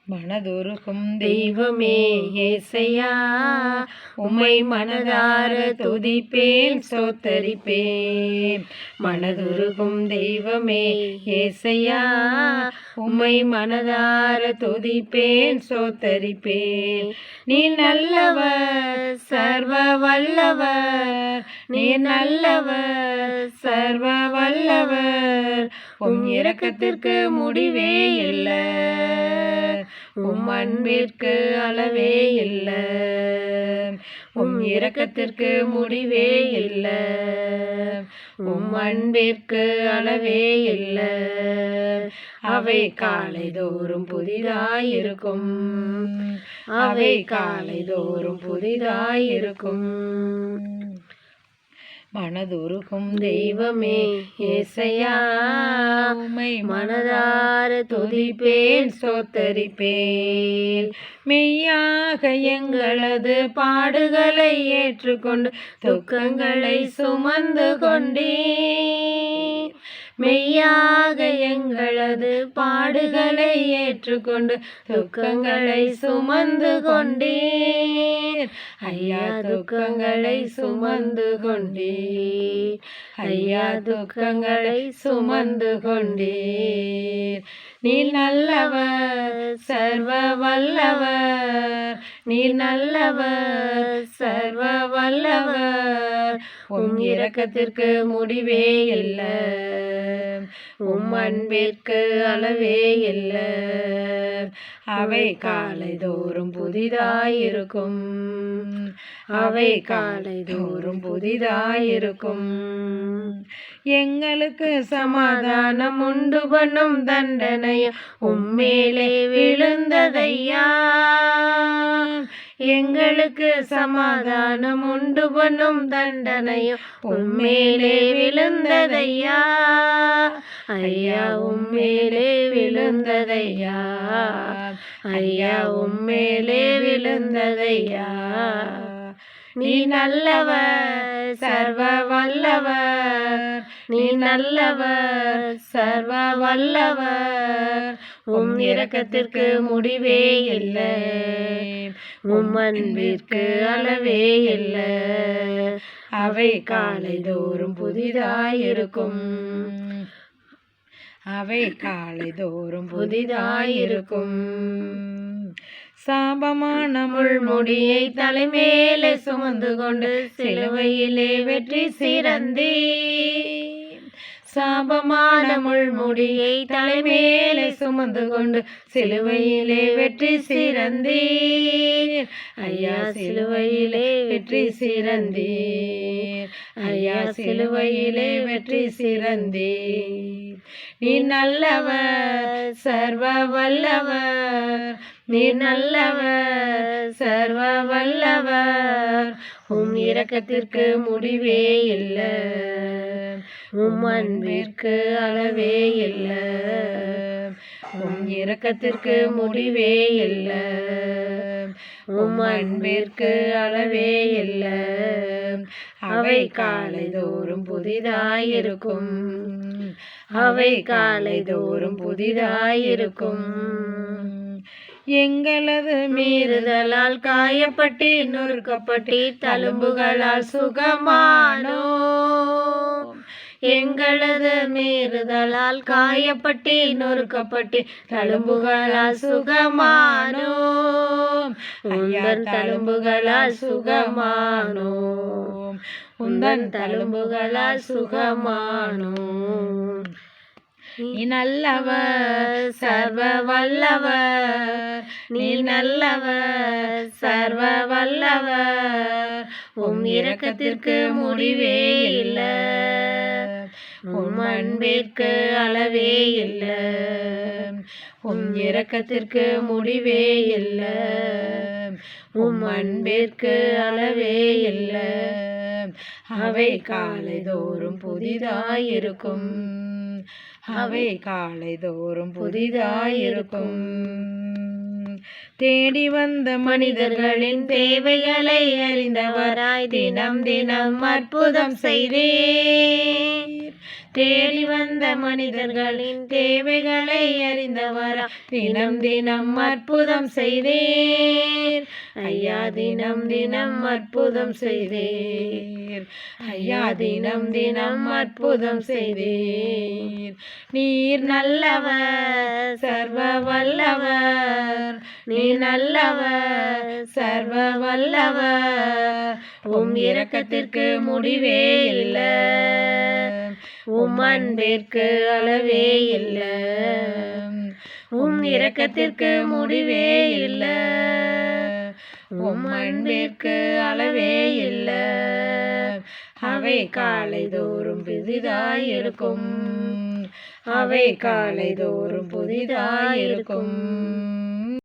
மனதுருகும் தெய்வமே ஏசையா, உம்மை மனதார துதிப்பேன் ஸ்தோத்தரிப்பேன். மனதுருகும் தெய்வமே ஏசையா, உம்மை மனதார துதிப்பேன் ஸ்தோத்தரிப்பேன். நீ நல்லவர் சர்வ வல்லவர், நீ நல்லவர் சர்வ வல்லவர். உம் இரக்கத்திற்கு முடிவே இல்லை, உம் அன்பிற்கு அளவே இல்லை. உம் இரக்கத்திற்கு முடிவே இல்லை, உம் அன்பிற்கு அளவே இல்லை. அவை காலை தோறும் புதிதாயிருக்கும், அவை காலை தோறும் புதிதாயிருக்கும். மனதுருகும் தெய்வமே ஏசையா, உம்மை மனதார துதிப்பேன் ஸ்தோத்தரிப்பேன். மெய்யாக எங்களது பாடுகளை ஏற்றுக்கொண்டு துக்கங்களை சுமந்து கொண்டீர். மெய்யாக எங்களது பாடுகளை ஏற்றுக்கொண்டு துக்கங்களை சுமந்து கொண்டீர். ஐயா துக்கங்களை சுமந்து கொண்டீர், ஐயா துக்கங்களை சுமந்து கொண்டீர். நீ நல்லவர் சர்வ வல்லவர், நீ நல்லவர் சர்வ வல்லவர். உம் இரக்கத்திற்கு முடிவே இல்லை, உம் அன்பிற்கு அளவே இல்லை. அவை காலை தோறும் புதிதாயிருக்கும், அவை காலை தோறும் புதிதாயிருக்கும். எங்களுக்கு சமாதானம் உண்டு பண்ணும் தண்டனையும் உம்மேலே விழுந்ததையா, எங்களுக்கு சமாதானம் உண்டு பண்ணும் தண்டனையும் உம்மேலே விழுந்ததையா. ஐயா உம்மேலே விழுந்ததையா, ஐயா உம்மேலே விழுந்ததையா. நீ நல்லவர் சர்வ வல்லவர், நீ நல்லவர் சர்வ வல்லவர். உம் இரக்கத்திற்கு முடிவே இல்லை, உம் அன்பிற்கு அளவே இல்லை. அவை காலை தோறும் புதிதாயிருக்கும், அவை காலை தோறும் புதிதாயிருக்கும். சாபமான முள்முடியை தலைமேலே சுமந்து கொண்டு சிலுவையிலே வெற்றி சிறந்தீர். சாபமான முள்முடியை தலைமேலே சுமந்து கொண்டு சிலுவையிலே வெற்றி சிறந்தீர். ஐயா சிலுவையிலே வெற்றி சிறந்தீர், ஐயா சிலுவையிலே வெற்றி சிறந்தீர். நீ நல்லவர் சர்வ வல்லவர், நீ நல்லவர் சர்வ வல்லவர். உம் இரக்கத்திற்கு முடிவே இல்லை, உம் அன்பிற்கு அளவே இல்லை. உம் இரக்கத்திற்கு முடிவே இல்லை, உம் அன்பிற்கு அளவே இல்லை. அவை காலை தோறும் புதிதாயிருக்கும், அவை காலை தோறும் புதிதாயிருக்கும். எங்களது மீறுதலால் காயப்பட்டு நொறுக்கப்பட்டு தழும்புகளால் சுகமானோ, எங்களது மீறுதலால் காயப்பட்டு நொறுக்கப்பட்டு தழும்புகளால் சுகமானோ. உந்தன் தழும்புகளால் சுகமானோ, உந்தன் தழும்புகளால் சுகமானோ. நீ நல்லவர் சர்வ வல்லவர், நீ நல்லவர் சர்வ வல்லவர். உம் இரக்கத்திற்கு முடிவே இல்லை, உம் அன்பிற்கு அளவே இல்லை. உம் இரக்கத்திற்கு முடிவே இல்லை, உம் அன்பிற்கு அளவே இல்லை. அவை காலை தோறும் புதிதாயிருக்கும், அவை காலை தோறும் புதிதாயிருக்கும். தேடி வந்த மனிதர்களின் தேவைகளை அறிந்தவராய் தினம் தினம் அற்புதம் செய்தீர். தேடி வந்த மனிதர்களின் தேவைகளை அறிந்தவரா தினம் தினம் அற்புதம் செய்தீர் ஐயா, தினம் தினம் அற்புதம் செய்தீர் ஐயா, தினம் தினம் அற்புதம் செய்தீர். நீர் நல்லவர் சர்வ வல்லவர், நீ நல்லவர் சர்வ வல்லவர். உம் இரக்கத்திற்கு முடிவே இல்லை, உம் அன்பிற்கு அளவே இல்லை, உம் இரக்கத்திற்கு முடிவே இல்லை, உம் அன்பிற்கு அளவே இல்லை. அவை காலை தோறும் புதிதாயிருக்கும், அவை காலை தோறும் புதிதாயிருக்கும்.